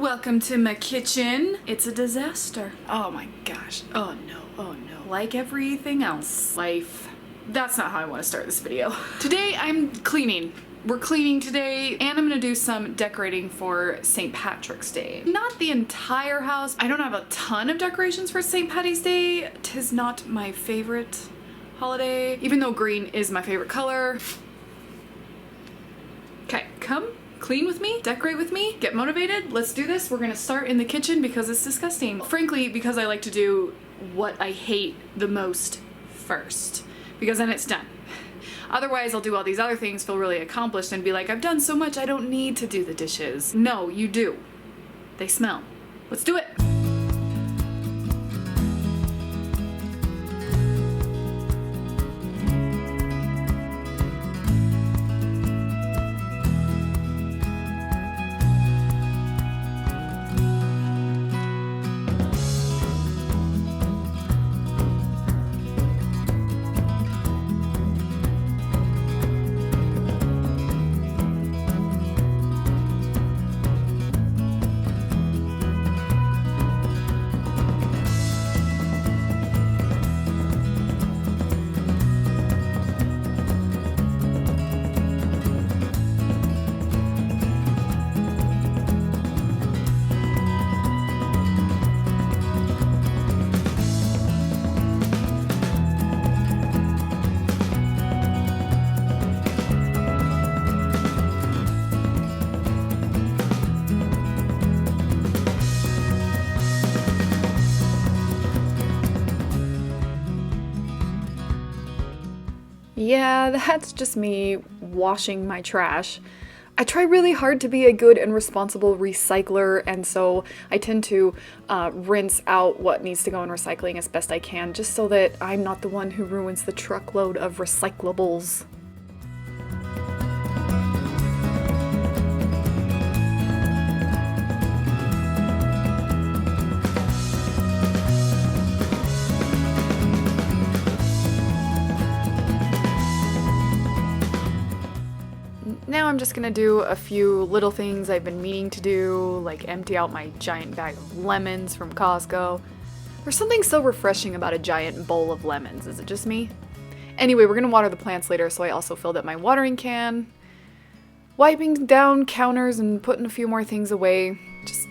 welcome to my kitchen. It's a disaster. Oh my gosh. Oh no, oh no. Like everything else. Life. That's not how I want to start this video. Today I'm cleaning. We're cleaning today, and I'm gonna do some decorating for St. Patrick's Day. Not the entire house. I don't have a ton of decorations for St. Paddy's Day. 'Tis not my favorite holiday, even though green is my favorite color. Okay, come clean with me, decorate with me, get motivated. Let's do this. We're gonna start in the kitchen because it's disgusting. Frankly, because I like to do what I hate the most first, because then it's done. Otherwise, I'll do all these other things, feel really accomplished, and be like, I've done so much, I don't need to do the dishes. No, you do. They smell. Let's do it. Yeah, that's just me washing my trash. I try really hard to be a good and responsible recycler, and so I tend to rinse out what needs to go in recycling as best I can, just so that I'm not the one who ruins the truckload of recyclables. Now I'm just gonna do a few little things I've been meaning to do, like empty out my giant bag of lemons from Costco. There's something so refreshing about a giant bowl of lemons, is it just me? Anyway, we're gonna water the plants later, so I also filled up my watering can. Wiping down counters and putting a few more things away. Just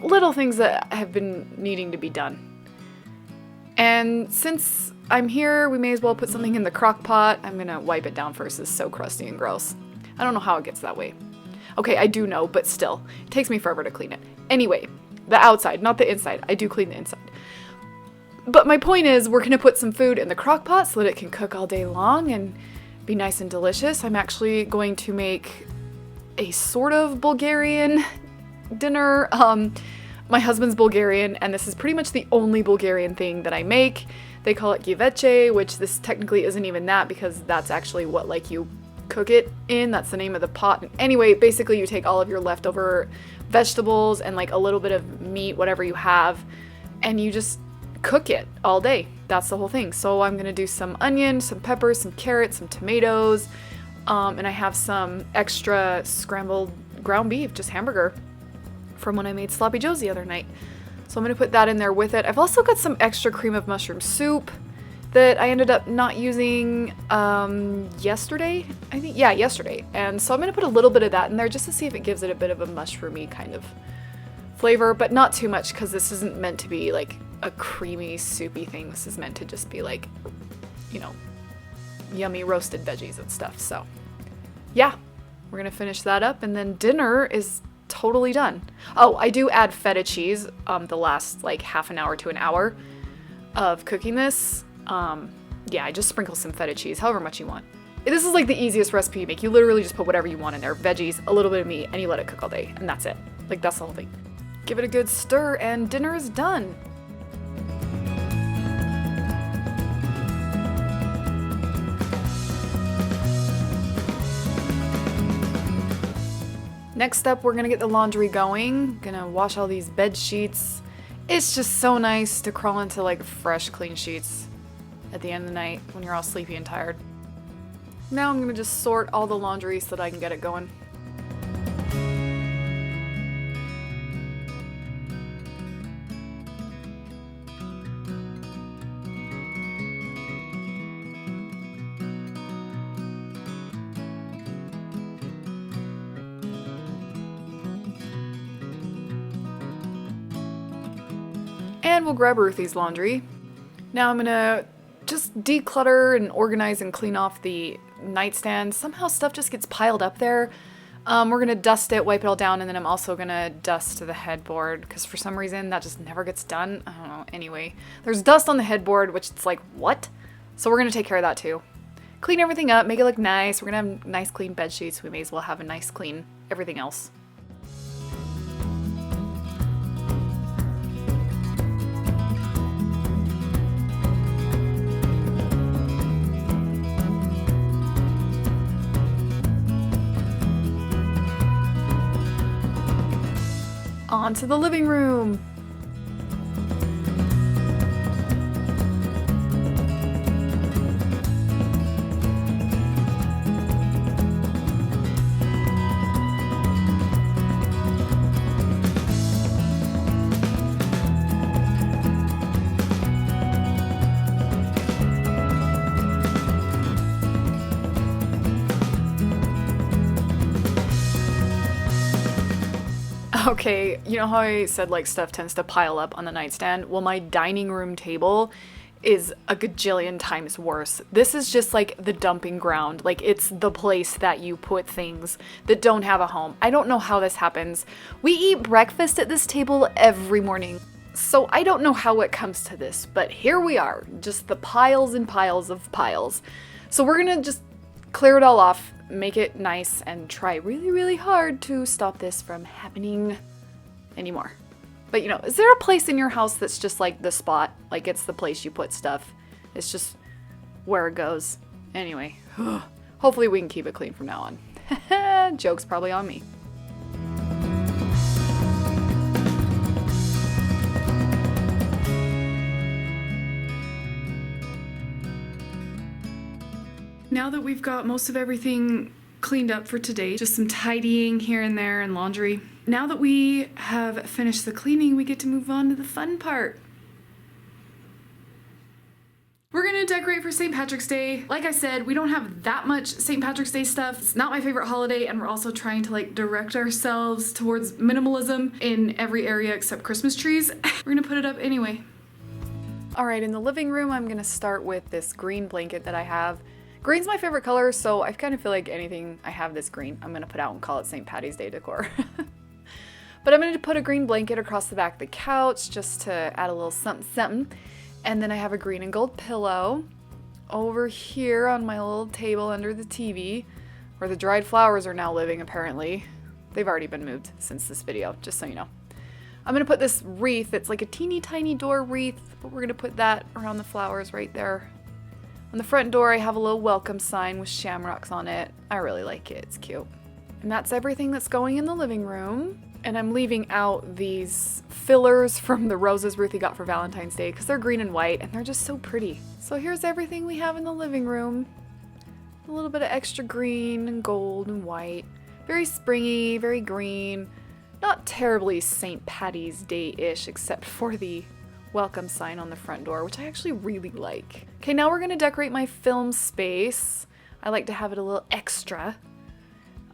little things that have been needing to be done. And since I'm here, we may as well put something in the crock pot. I'm gonna wipe it down first, it's so crusty and gross. I don't know how it gets that way. Okay, I do know, but still, it takes me forever to clean it. Anyway, the outside, not the inside. I do clean the inside. But my point is, we're gonna put some food in the crock pot so that it can cook all day long and be nice and delicious. I'm actually going to make a sort of Bulgarian dinner. My husband's Bulgarian, and this is pretty much the only Bulgarian thing that I make. They call it gyveche, which this technically isn't even that, because that's actually what, like, you cook it in. That's the name of the pot. Anyway, basically you take all of your leftover vegetables and like a little bit of meat, whatever you have, and you just cook it all day. That's the whole thing. So I'm gonna do some onion, some peppers, some carrots, some tomatoes, and I have some extra scrambled ground beef, just hamburger, from when I made Sloppy Joes the other night. So I'm gonna put that in there with it. I've also got some extra cream of mushroom soup that I ended up not using yesterday, I think. Yeah, yesterday. And so I'm going to put a little bit of that in there just to see if it gives it a bit of a mushroomy kind of flavor, but not too much, because this isn't meant to be like a creamy, soupy thing. This is meant to just be like, you know, yummy roasted veggies and stuff. So yeah, we're going to finish that up, and then dinner is totally done. Oh, I do add feta cheese the last like half an hour to an hour of cooking this. Yeah, I just sprinkle some feta cheese, however much you want. This is like the easiest recipe you make. You literally just put whatever you want in there. Veggies, a little bit of meat, and you let it cook all day. And that's it. Like, that's the whole thing. Give it a good stir, and dinner is done. Next up, we're gonna get the laundry going. Gonna wash all these bed sheets. It's just so nice to crawl into like fresh, clean sheets at the end of the night when you're all sleepy and tired. Now I'm gonna just sort all the laundry so that I can get it going. And we'll grab Ruthie's laundry. Now I'm gonna just declutter and organize and clean off the nightstand. Somehow stuff just gets piled up there. We're gonna dust it, wipe it all down, and then I'm also gonna dust the headboard because for some reason that just never gets done. I don't know. Anyway, there's dust on the headboard, which it's like, what? So we're gonna take care of that too. Clean everything up, make it look nice. We're gonna have nice clean bed sheets. We may as well have a nice clean everything else. On to the living room. Okay, you know how I said like stuff tends to pile up on the nightstand? Well, my dining room table is a gajillion times worse. This is just like the dumping ground. Like it's the place that you put things that don't have a home. I don't know how this happens. We eat breakfast at this table every morning. So I don't know how it comes to this, but here we are, just the piles and piles of piles. So we're gonna just clear it all off, make it nice, and try really, really hard to stop this from happening anymore. But you know, is there a place in your house that's just like the spot? Like it's the place you put stuff. It's just where it goes. Anyway, hopefully we can keep it clean from now on. Joke's probably on me. Now that we've got most of everything cleaned up for today, just some tidying here and there and laundry. Now that we have finished the cleaning, we get to move on to the fun part. We're gonna decorate for St. Patrick's Day. Like I said, we don't have that much St. Patrick's Day stuff. It's not my favorite holiday, and we're also trying to like direct ourselves towards minimalism in every area except Christmas trees. We're gonna put it up anyway. All right, in the living room, I'm gonna start with this green blanket that I have. Green's my favorite color, so I kind of feel like anything I have this green, I'm gonna put out and call it St. Paddy's Day decor. But I'm gonna put a green blanket across the back of the couch just to add a little something something. And then I have a green and gold pillow over here on my little table under the TV, where the dried flowers are now living apparently. They've already been moved since this video, just so you know. I'm gonna put this wreath, it's like a teeny tiny door wreath, but we're gonna put that around the flowers right there. On the front door, I have a little welcome sign with shamrocks on it. I really like it, it's cute. And that's everything that's going in the living room. And I'm leaving out these fillers from the roses Ruthie got for Valentine's Day because they're green and white and they're just so pretty. So here's everything we have in the living room. A little bit of extra green and gold and white. Very springy, very green. Not terribly St. Paddy's Day-ish except for the welcome sign on the front door, which I actually really like. Okay, now we're gonna decorate my film space. I like to have it a little extra.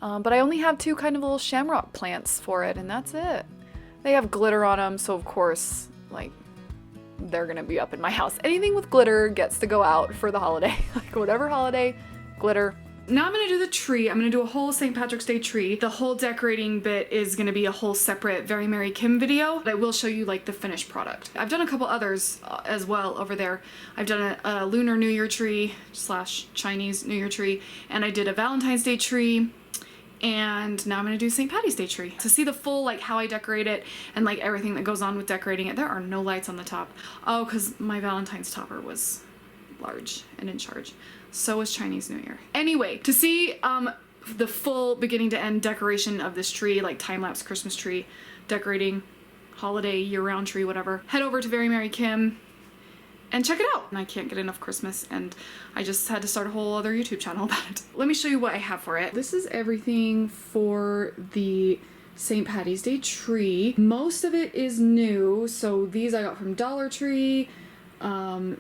But I only have two kind of little shamrock plants for it, and that's it. They have glitter on them, so of course, like, they're gonna be up in my house. Anything with glitter gets to go out for the holiday. Like, whatever holiday, glitter. Now I'm gonna do the tree. I'm gonna do a whole St. Patrick's Day tree. The whole decorating bit is gonna be a whole separate Very Merry Kim video, but I will show you like the finished product. I've done a couple others as well over there. I've done a Lunar New Year tree / Chinese New Year tree, and I did a Valentine's Day tree, and now I'm gonna do St. Paddy's Day tree. To see the full like how I decorate it and like everything that goes on with decorating it, there are no lights on the top. Oh, because my Valentine's topper was large and in charge. So was Chinese New Year. Anyway, to see the full beginning to end decoration of this tree, like time-lapse Christmas tree, decorating, holiday, year-round tree, whatever, head over to Very Merry Kim and check it out. And I can't get enough Christmas, and I just had to start a whole other YouTube channel about it. Let me show you what I have for it. This is everything for the St. Paddy's Day tree. Most of it is new, so these I got from Dollar Tree.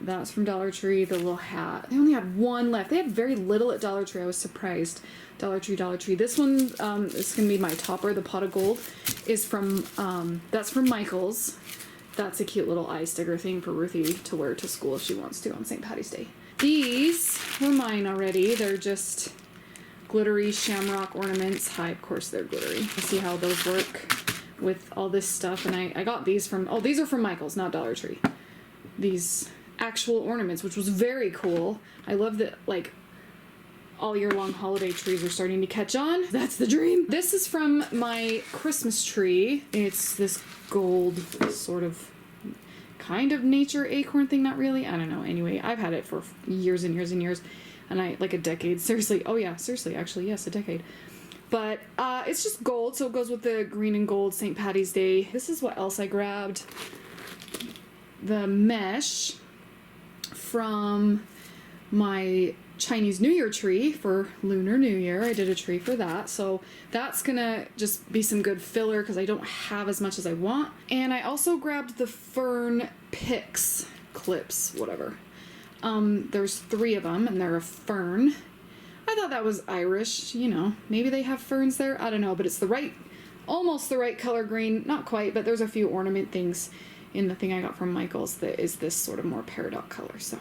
That's from Dollar Tree, the little hat. They only had one left. They had very little at Dollar Tree. I was surprised. Dollar Tree, Dollar Tree. This one is gonna be my topper. The pot of gold is from, that's from Michael's. That's a cute little eye sticker thing for Ruthie to wear to school if she wants to on St. Paddy's Day. These were mine already. They're just glittery shamrock ornaments. Hi, of course they're glittery. See how those work with all this stuff. And I got these from, oh, these are from Michael's, not Dollar Tree. These actual ornaments, which was very cool. I love that, like, all year long holiday trees are starting to catch on. That's the dream. This is from my Christmas tree. It's this gold sort of kind of nature acorn thing, not really. I don't know. Anyway, I've had it for years and years and years. And like a decade. Seriously. Oh yeah, seriously, actually, yes, a decade. But it's just gold, so it goes with the green and gold St. Paddy's Day. This is what else I grabbed. The mesh from my Chinese New Year tree for Lunar New Year. I did a tree for that, so that's gonna just be some good filler because I don't have as much as I want. And I also grabbed the fern picks clips, whatever. There's 3 of them, and they're a fern. I thought that was Irish, you know, maybe they have ferns there, I don't know, but it's the right, almost the right color green, not quite, but there's a few ornament things in the thing I got from Michael's that is this sort of more peridot color, so.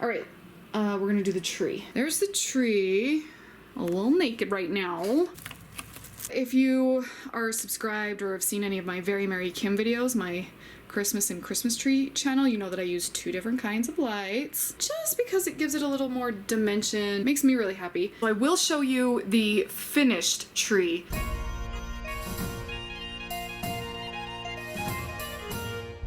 All right, we're gonna do the tree. There's the tree, a little naked right now. If you are subscribed or have seen any of my Very Merry Kim videos, my Christmas and Christmas tree channel, you know that I use 2 different kinds of lights just because it gives it a little more dimension. Makes me really happy. So I will show you the finished tree.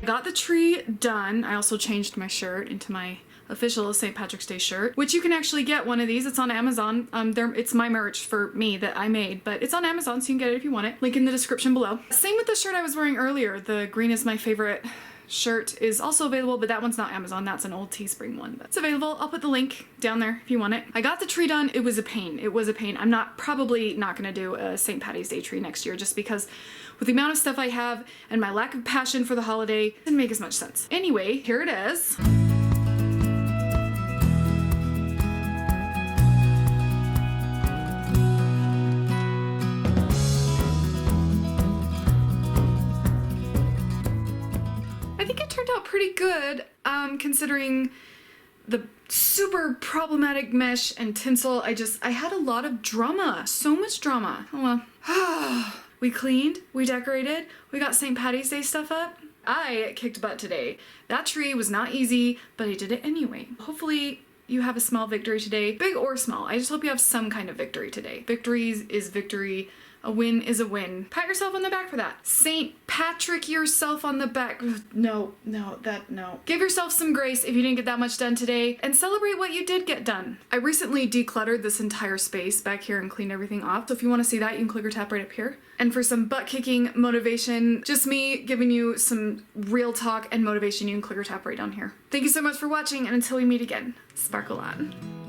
I got the tree done. I also changed my shirt into my official St. Patrick's Day shirt, which you can actually get one of these. It's on Amazon. It's my merch for me that I made, but it's on Amazon, so you can get it if you want it. Link in the description below. Same with the shirt I was wearing earlier. The green is my favorite shirt is also available, but that one's not Amazon. That's an old Teespring one, but it's available. I'll put the link down there if you want it. I got the tree done. It was a pain. It was a pain. I'm probably not gonna do a St. Paddy's Day tree next year just because with the amount of stuff I have and my lack of passion for the holiday, it didn't make as much sense. Anyway, here it is. Pretty good, considering the super problematic mesh and tinsel. I had a lot of drama, so much drama. Oh well. We cleaned, we decorated, we got St. Paddy's Day stuff up. I kicked butt today. That tree was not easy, but I did it anyway. Hopefully you have a small victory today, big or small. I just hope you have some kind of victory today. Victories is victory. A win is a win. Pat yourself on the back for that. St. Patrick yourself on the back. No. Give yourself some grace if you didn't get that much done today, and celebrate what you did get done. I recently decluttered this entire space back here and cleaned everything off, so if you want to see that, you can click or tap right up here. And for some butt-kicking motivation, just me giving you some real talk and motivation, you can click or tap right down here. Thank you so much for watching, and until we meet again, sparkle on.